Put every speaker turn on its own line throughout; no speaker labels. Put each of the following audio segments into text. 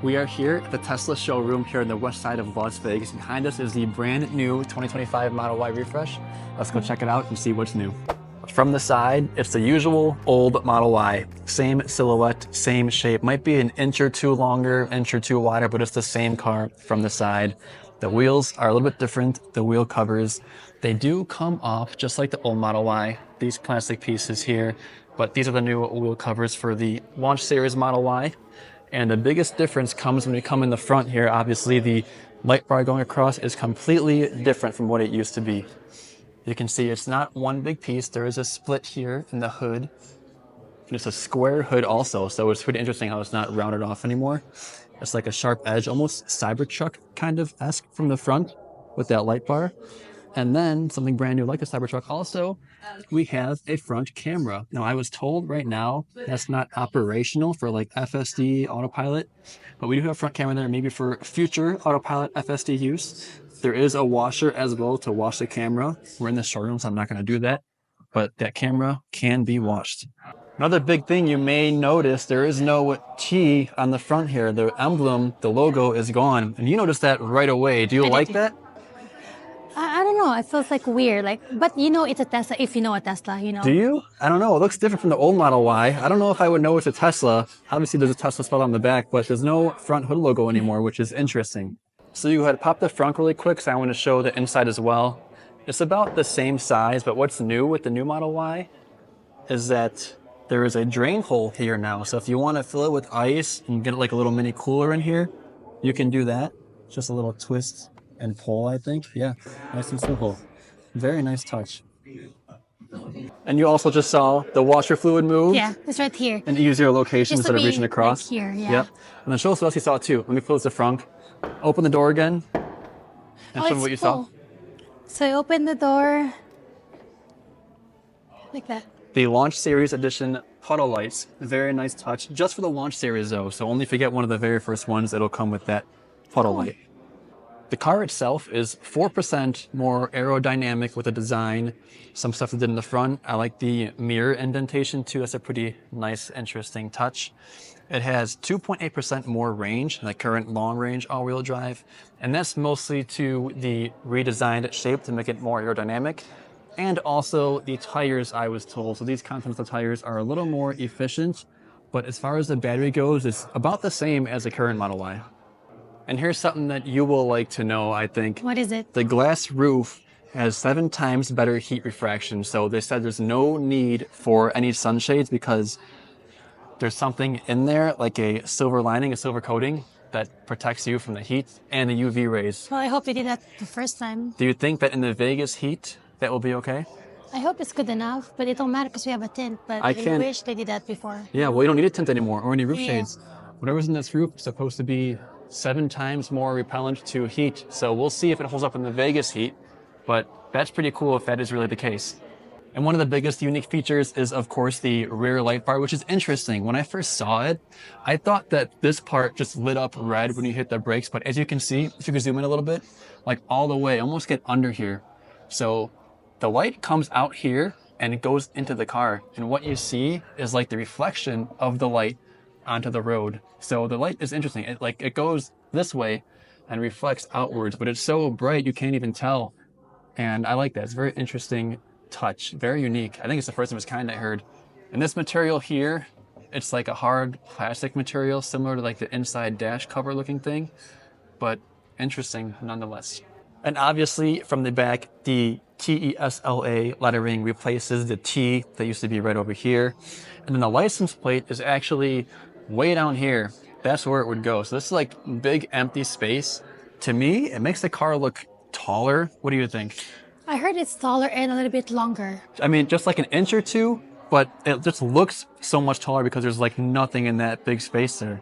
We are here at the Tesla showroom here in the west side of Las Vegas. Behind us is the brand new 2025 Model Y refresh. Let's go check it out and see what's new. From the side, it's the usual old Model Y. Same silhouette, same shape. Might be an inch or two longer, inch or two wider, but it's the same car from the side. The wheels are a little bit different, the wheel covers. They do come off just like the old Model Y, these plastic pieces here, but these are the new wheel covers for the Launch Series Model Y. And the biggest difference comes when you come in the front here. Obviously, the light bar going across is completely different from what it used to be. You can see it's not one big piece. There is a split here in the hood. And it's a square hood also, so it's pretty interesting how it's not rounded off anymore. It's like a sharp edge, almost Cybertruck kind of esque from the front with that light bar. And then something brand new like a Cybertruck also, we have a front camera. Now I was told right now that's not operational for like FSD autopilot, but we do have a front camera there maybe for future autopilot FSD use. There is a washer as well to wash the camera. We're in the showroom, so I'm not gonna do that, but that camera can be washed. Another big thing you may notice, there is no T on the front here. The emblem, the logo is gone, and you noticed that right away. Do you like that?
I don't know. It feels like weird. But you know it's a Tesla if you know a Tesla, you know.
Do you? I don't know. It looks different from the old Model Y. I don't know if I would know it's a Tesla. Obviously, there's a Tesla spelled on the back, but there's no front hood logo anymore, which is interesting. So you go ahead, pop the front really quick, so I want to show the inside as well. It's about the same size, but what's new with the new Model Y is that there is a drain hole here now. So if you want to fill it with ice and get like a little mini cooler in here, you can do that. Just a little twist and pull, I think. Yeah, nice and simple. Very nice touch. And you also just saw the washer fluid move.
Yeah, it's right here.
And easier location
Just
instead of reaching across.
Right here, yeah.
Yep. And then show us what else you saw too. Let me close the front. Open the door again. And show me what you saw.
So I open the door like that.
The Launch Series Edition puddle lights. Very nice touch. Just for the Launch Series though. So only if you get one of the very first ones, it'll come with that puddle light. The car itself is 4% more aerodynamic with the design. Some stuff they did in the front. I like the mirror indentation too. That's a pretty nice, interesting touch. It has 2.8% more range than the current long-range all-wheel drive. And that's mostly to the redesigned shape to make it more aerodynamic. And also the tires, I was told. So these Continental tires are a little more efficient. But as far as the battery goes, it's about the same as the current Model Y. And here's something that you will like to know, I think.
What is it?
The glass roof has 7 times better heat refraction. So they said there's no need for any sunshades because there's something in there, like a silver lining, a silver coating, that protects you from the heat and the UV rays.
Well, I hope they did that the first time.
Do you think that in the Vegas heat, that will be okay?
I hope it's good enough, but it don't matter because we have a tint. But I wish they did that before.
Yeah, well, you don't need a tint anymore or any roof shades. Whatever's in this roof is supposed to be 7 times more repellent to heat. So we'll see if it holds up in the Vegas heat, but that's pretty cool if that is really the case. And one of the biggest unique features is, of course, the rear light bar, which is interesting. When I first saw it, I thought that this part just lit up red when you hit the brakes. But as you can see, if you could zoom in a little bit, like all the way, almost get under here. So the light comes out here and it goes into the car. And what you see is like the reflection of the light onto the road. So the light is interesting. It goes this way and reflects outwards, but it's so bright you can't even tell. And I like that. It's a very interesting touch, very unique. I think it's the first of its kind I heard. And this material here, it's like a hard plastic material, similar to like the inside dash cover looking thing, but interesting nonetheless. And obviously from the back, the TESLA lettering replaces the T that used to be right over here. And then the license plate is actually way down here. That's where it would go. So this is like big empty space. To me, it makes the car look taller. What do you think?
I heard it's taller and a little bit longer.
I mean, just like an inch or two, but it just looks so much taller because there's like nothing in that big space there.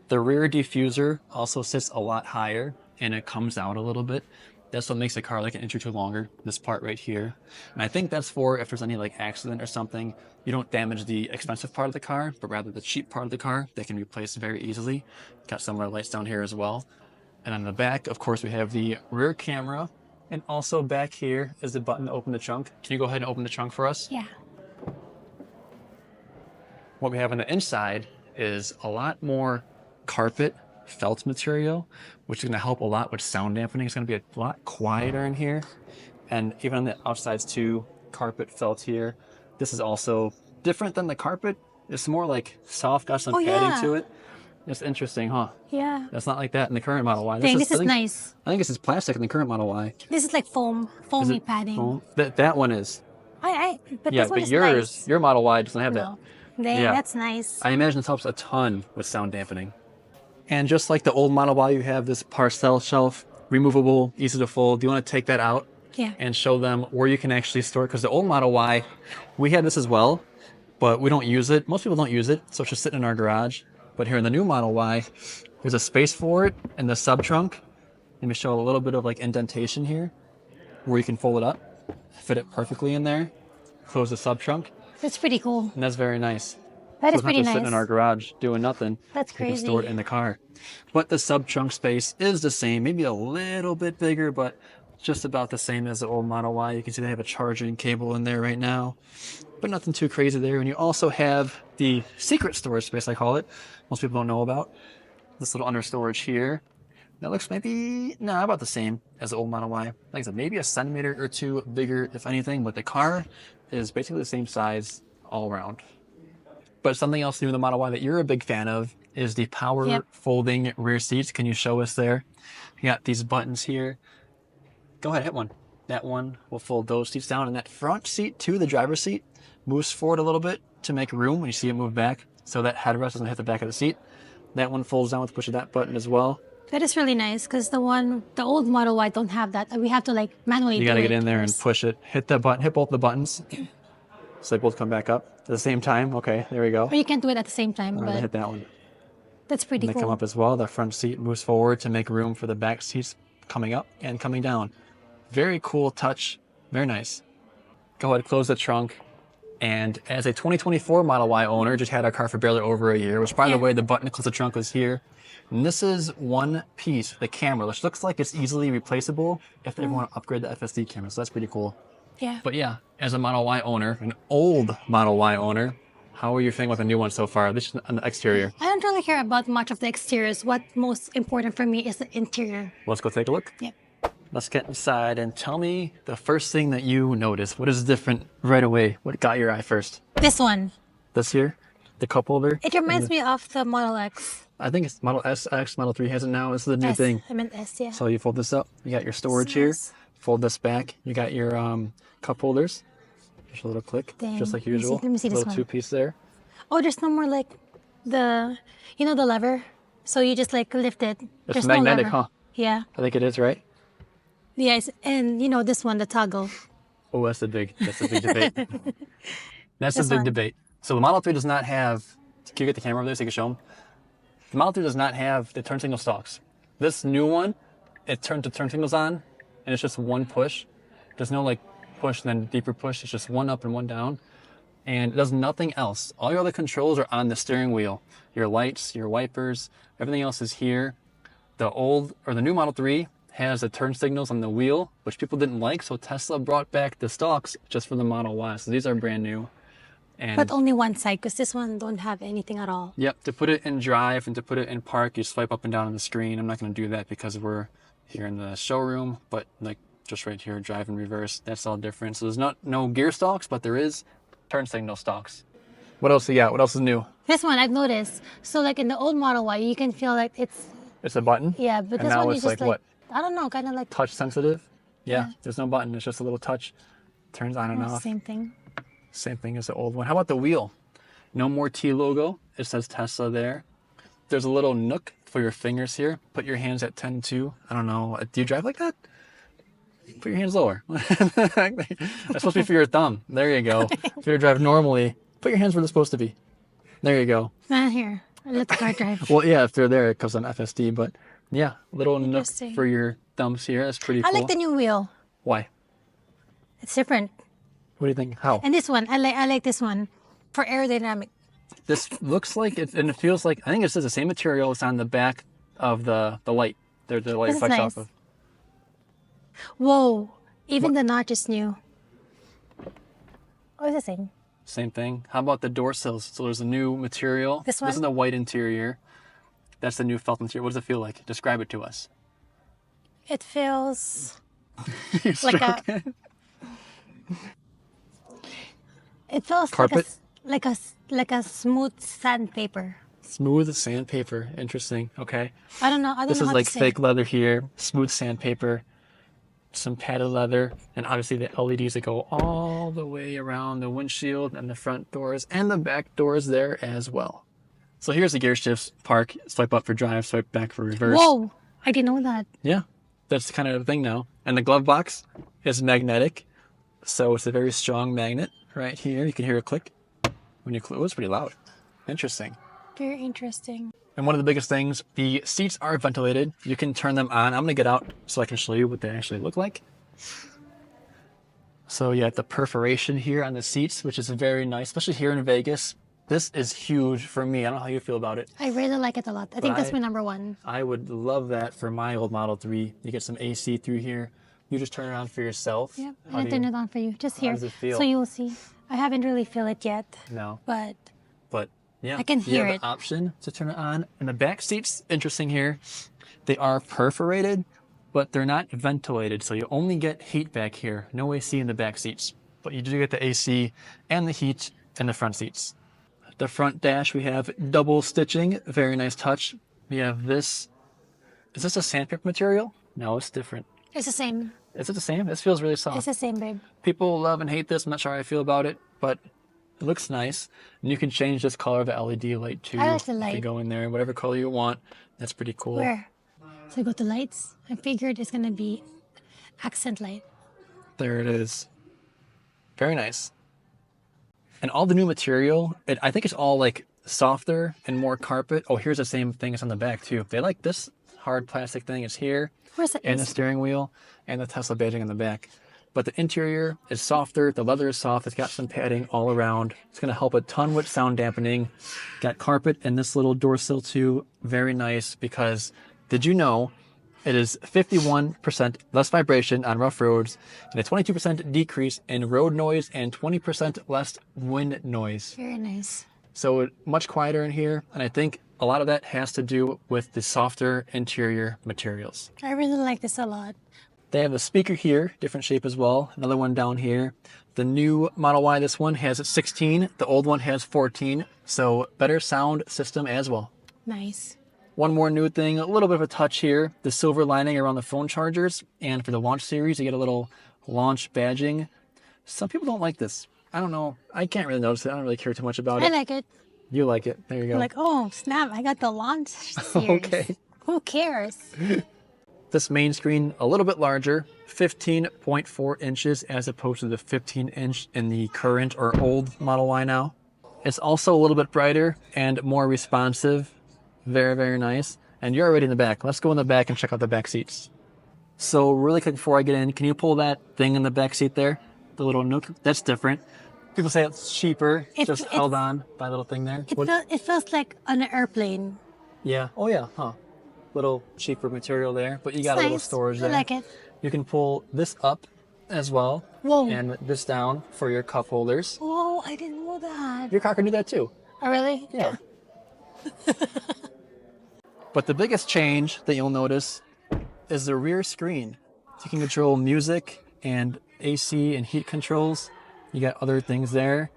The rear diffuser also sits a lot higher and it comes out a little bit. That's what makes the car like an inch or two longer, this part right here. And I think that's for if there's any like accident or something, you don't damage the expensive part of the car, but rather the cheap part of the car that can be replaced very easily. Got similar lights down here as well. And on the back, of course, we have the rear camera. And also back here is the button to open the trunk. Can you go ahead and open the trunk for us?
Yeah.
What we have on the inside is a lot more carpet felt material, which is going to help a lot with sound dampening. It's going to be a lot quieter in here. And even on the outsides too, carpet felt here. This is also different than the carpet. It's more like soft, got some padding to it. It's interesting, huh?
Yeah.
That's not like that in the current Model Y.
This is nice.
I think this is plastic in the current Model Y.
This is like foamy padding.
Foam? That one is.
But
Yeah,
this one
but
is
yours,
nice.
your Model Y doesn't have that.
Yeah, that's nice.
I imagine this helps a ton with sound dampening. And just like the old Model Y, you have this parcel shelf, removable, easy to fold. Do you want to take that out?
Yeah.
And show them where you can actually store it? Because the old Model Y, we had this as well, but we don't use it. Most people don't use it, so it's just sitting in our garage. But here in the new Model Y, there's a space for it in the sub trunk. Let me show a little bit of like indentation here, where you can fold it up, fit it perfectly in there, close the sub trunk.
That's pretty cool.
And that's very nice.
That
So
is pretty
it's not just
nice.
sitting in our garage doing nothing.
That's
We can
crazy.
store it in the car. But the sub trunk space is the same, maybe a little bit bigger, but just about the same as the old Model Y. You can see they have a charging cable in there right now, but nothing too crazy there. And you also have the secret storage space, I call it. Most people don't know about this little under storage here. That looks maybe, about the same as the old Model Y. Like I said, maybe a centimeter or two bigger, if anything, but the car is basically the same size all around. But something else new in the Model Y that you're a big fan of is the power folding rear seats. Can you show us there? You got these buttons here. Go ahead, hit one. That one will fold those seats down. And that front seat too, the driver's seat, moves forward a little bit to make room when you see it move back. So that headrest doesn't hit the back of the seat. That one folds down with push of that button as well.
That is really nice because the old Model Y don't have that. We have to like manually do it.
You got to get in there and push it. Hit the button, hit both the buttons. So they both come back up at the same time. Okay, there we go.
Or you can't do it at the same time, but
hit that one.
that's pretty
And they
cool.
come up as well. The front seat moves forward to make room for the back seats coming up and coming down. Very cool touch. Very nice. Go ahead, close the trunk. And as a 2024 Model Y owner, just had our car for barely over a year, which by the way, the button to close the trunk was here. And this is one piece, the camera, which looks like it's easily replaceable if they want to upgrade the FSD camera. So that's pretty cool.
Yeah.
But yeah, as a Model Y owner, an old Model Y owner, how are you feeling with the new one so far? This is on the exterior.
I don't really care about much of the exteriors. What most important for me is the interior.
Let's go take a look.
Yeah.
Let's get inside and tell me the first thing that you notice. What is different right away? What got your eye first?
This one.
This here? The cup holder?
It reminds me of the Model X.
I think it's Model S, X, Model 3 has it now. This is the new
S.
thing.
I meant S, yeah.
So you fold this up. You got your storage here. Fold this back. You got your cup holders. Just a little click,
Dang.
just like usual.
Let me see this
little
one.
two-piece there.
Oh, there's no more like the lever? So you just like lift it.
It's
There's
magnetic,
no lever.
huh?
Yeah.
I think it is, right?
Yes, and this one, the toggle.
Oh, that's a big debate. That's
This
a big
one.
debate. So the Model 3 does not have, can you get the camera over there so you can show them? The Model 3 does not have the turn signal stalks. This new one, it turns the turn signals on, and it's just one push. There's no like push and then deeper push. It's just one up and one down. And it does nothing else. All your other controls are on the steering wheel. Your lights, your wipers, everything else is here. The new Model 3 has the turn signals on the wheel, which people didn't like, so Tesla brought back the stalks just for the Model Y. So these are brand new. And
But only one side, because this one don't have anything at all.
yep, to put it in drive and to put it in park, you swipe up and down on the screen. I'm not going to do that because we're here in the showroom, but like just right here, drive and reverse, that's all different. So there's no gear stalks, but there is turn signal stalks. What else do you got? What else is new?
This one I've noticed. So like in the old Model Y, you can feel like
It's a button?
yeah, but
And
this
now
one you
it's
just
like what?
I don't know, kind of like
Touch sensitive? Yeah, there's no button. It's just a little touch. Turns on and off.
same thing.
Same thing as the old one. How about the wheel? No more T logo. It says Tesla there. There's a little nook for your fingers here. Put your hands at 10-2. I don't know. Do you drive like that? Put your hands lower. That's supposed to be for your thumb. There you go. If you drive normally, put your hands where they're supposed to be. There you go.
Not here. I let the car drive.
Well, yeah, if they're there, it comes on FSD. But yeah, little nook
Interesting.
for your thumbs here. That's pretty
I
cool.
like the new wheel.
Why?
It's different.
What do you think? How?
And this one, I like this one for aerodynamic.
This looks like it, and it feels like, I think it's the same material. It's on the back of the light. The light
This is
reflects
nice.
off of.
Whoa! Even the notch is new. Oh, it's the same.
Same thing. How about the door sills? So there's a new material.
This one?
This is the white interior. That's the new felt interior. What does it feel like? Describe it to us.
It feels
You're
like a.
stroking.
It feels
Carpet?
like a smooth sandpaper.
Smooth sandpaper. Interesting. Okay.
I don't know. I don't
This
know
is
how
like
to say.
fake leather here, smooth sandpaper, some padded leather, and obviously the LEDs that go all the way around the windshield and the front doors and the back doors there as well. So here's the gear shifts. Park, swipe up for drive, swipe back for reverse.
Whoa! I didn't know that.
Yeah, that's kind of the thing now. And the glove box is magnetic, so it's a very strong magnet right here. You can hear a click when you close. It's pretty loud. Interesting.
Very interesting.
And one of the biggest things, the seats are ventilated. You can turn them on. I'm going to get out so I can show you what they actually look like. So you have the perforation here on the seats, which is very nice, especially here in Vegas. This is huge for me. I don't know how you feel about it.
I really like it a lot. I think that's my number one.
I would love that for my old Model 3. You get some AC through here. You just turn it on for yourself.
Yep. I didn't turn it on for you. Just here.
does it feel?
So you will see. I haven't really feel it yet.
No.
But
Yeah,
I can hear
you have
it.
the option to turn it on. And the back seats, interesting here. They are perforated, but they're not ventilated. So you only get heat back here. No AC in the back seats. But you do get the AC and the heat in the front seats. The front dash, we have double stitching. Very nice touch. We have this. Is this a sandpaper material? No, it's different.
it's the same.
Is it the same? This feels really soft.
It's the same, babe.
People love and hate this. I'm not sure how I feel about it, but it looks nice. And you can change this color of the LED light too.
I like the
You
light.
can go in there, whatever color you want. That's pretty cool.
Where? So I go to lights. I figured it's gonna be accent light.
There it is. Very nice. And all the new material, I think it's all like softer and more carpet. Oh, here's the same thing as on the back too. They like this hard plastic thing is here.
Where's the
And the steering wheel and the Tesla badging on the back. But the interior is softer. The leather is soft. It's got some padding all around. It's going to help a ton with sound dampening. Got carpet and this little door sill too. Very nice because did you know it is 51% less vibration on rough roads and a 22% decrease in road noise and 20% less wind noise.
Very nice.
So much quieter in here. And I think a lot of that has to do with the softer interior materials.
I really like this a lot.
They have a speaker here, different shape as well. Another one down here. The new Model Y, this one has 16. The old one has 14. So better sound system as well.
Nice.
One more new thing, a little bit of a touch here. The silver lining around the phone chargers. And for the launch series, you get a little launch badging. Some people don't like this. I don't know. I can't really notice it. I don't really care too much about
I
it.
like it.
You like it. There you go.
Like, oh, snap. I got the launch series.
Okay.
Who cares?
This main screen, a little bit larger, 15.4 inches as opposed to the 15 inch in the current or old Model Y now. It's also a little bit brighter and more responsive. Very, very nice. And you're already in the back. Let's go in the back and check out the back seats. So really quick before I get in, can you pull that thing in the back seat there? The little nook? That's different. People say it's cheaper, just held on by a little thing there.
It feels like on an airplane.
Yeah. Oh yeah, huh. Little cheaper material there, but you got a little
Nice.
storage there.
I like it.
You can pull this up as well.
Whoa.
And this down for your cup holders.
Whoa, I didn't know that.
Your car can do that too.
Oh, really?
Yeah. But the biggest change that you'll notice is the rear screen. You can control music and AC and heat controls. You got other things there.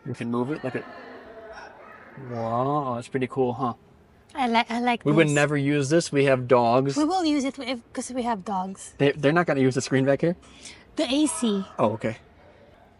You can move it like a... Wow, that's pretty cool, huh?
I like
We
this.
would never use this. We have dogs.
We will use it because we have dogs.
They're not going to use the screen back here?
The AC.
Oh, okay.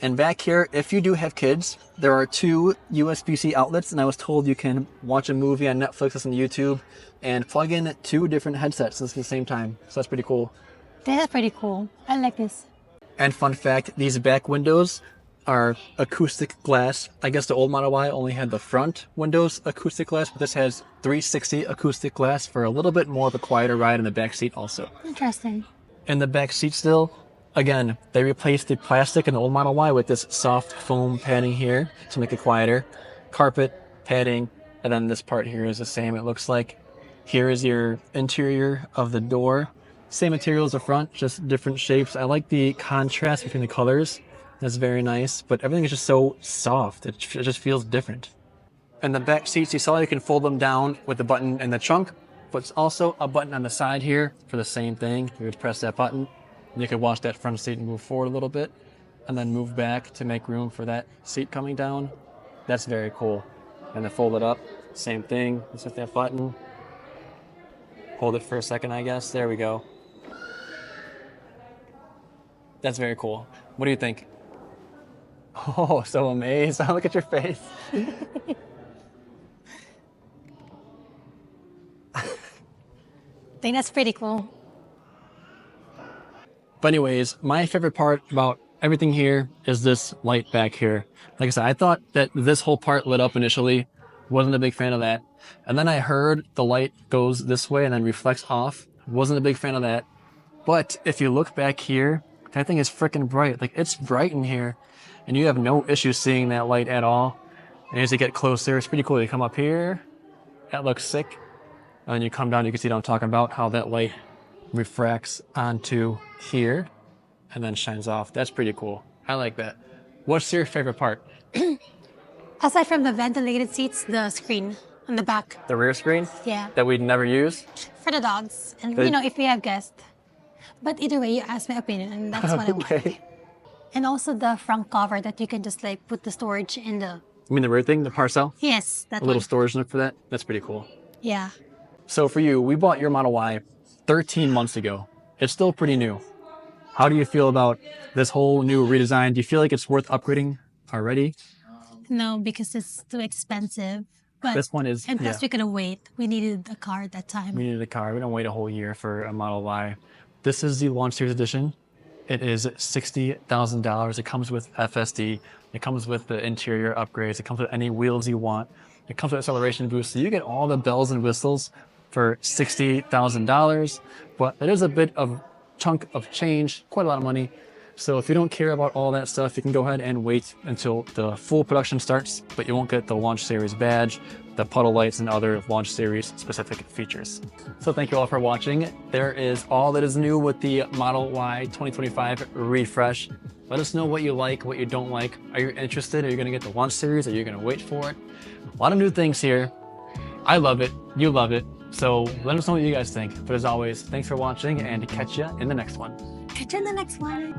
And back here, if you do have kids, there are 2 USB-C outlets, and I was told you can watch a movie on Netflix and YouTube and plug in 2 different headsets at the same time. So that's pretty cool.
That's pretty cool. I like this.
And fun fact, these back windows are acoustic glass. I guess the old Model Y only had the front windows acoustic glass, but this has 360 acoustic glass for a little bit more of a quieter ride in the back seat also.
Interesting.
In the back seat still, again, they replaced the plastic in the old Model Y with this soft foam padding here to make it quieter. Carpet, padding, and then this part here is the same, it looks like. Here is your interior of the door. Same material as the front, just different shapes. I like the contrast between the colors. That's very nice, but everything is just so soft. It just feels different. And the back seats, you saw you can fold them down with the button in the trunk, but it's also a button on the side here for the same thing. You would press that button, and you could watch that front seat and move forward a little bit, and then move back to make room for that seat coming down. That's very cool. And then fold it up, same thing. Just hit that button. Hold it for a second, I guess. There we go. That's very cool. What do you think? Oh, so amazed. Look at your face.
I think that's pretty cool.
But anyways, my favorite part about everything here is this light back here. Like I said, I thought that this whole part lit up initially. Wasn't a big fan of that. And then I heard the light goes this way and then reflects off. Wasn't a big fan of that. But if you look back here, that thing is freaking bright. Like, it's bright in here. And you have no issue seeing that light at all. And as you get closer, it's pretty cool. You come up here, that looks sick. And then you come down, you can see what I'm talking about, how that light refracts onto here and then shines off. That's pretty cool. I like that. What's your favorite part?
Aside from the ventilated seats, the screen on the back.
The rear screen?
Yeah.
That we'd never use?
For the dogs. And, you know, if we have guests. But either way, you asked my opinion, and that's what I want. And also the front cover that you can just like put the storage in the...
You mean the rear thing, the parcel?
Yes, that
A little
one.
storage nook for that? That's pretty cool.
Yeah.
So for you, we bought your Model Y 13 months ago. It's still pretty new. How do you feel about this whole new redesign? Do you feel like it's worth upgrading already?
No, because it's too expensive. But
This one is,
and plus
yeah.
we couldn't wait. We needed a car at that time.
We needed a car. We don't wait a whole year for a Model Y. This is the Launch Series Edition. It is $60,000. It comes with FSD. It comes with the interior upgrades. It comes with any wheels you want. It comes with acceleration boost. So you get all the bells and whistles for $60,000. But it is a bit of chunk of change, quite a lot of money. So if you don't care about all that stuff, you can go ahead and wait until the full production starts, but you won't get the Launch Series badge, the puddle lights, and other Launch Series specific features. So thank you all for watching. There is all that is new with the Model Y 2025 refresh. Let us know what you like, what you don't like. Are you interested? Are you gonna get the Launch Series? Are you gonna wait for it? A lot of new things here. I love it, you love it. So let us know what you guys think. But as always, thanks for watching and catch you in the next one.
Catch you in the next one.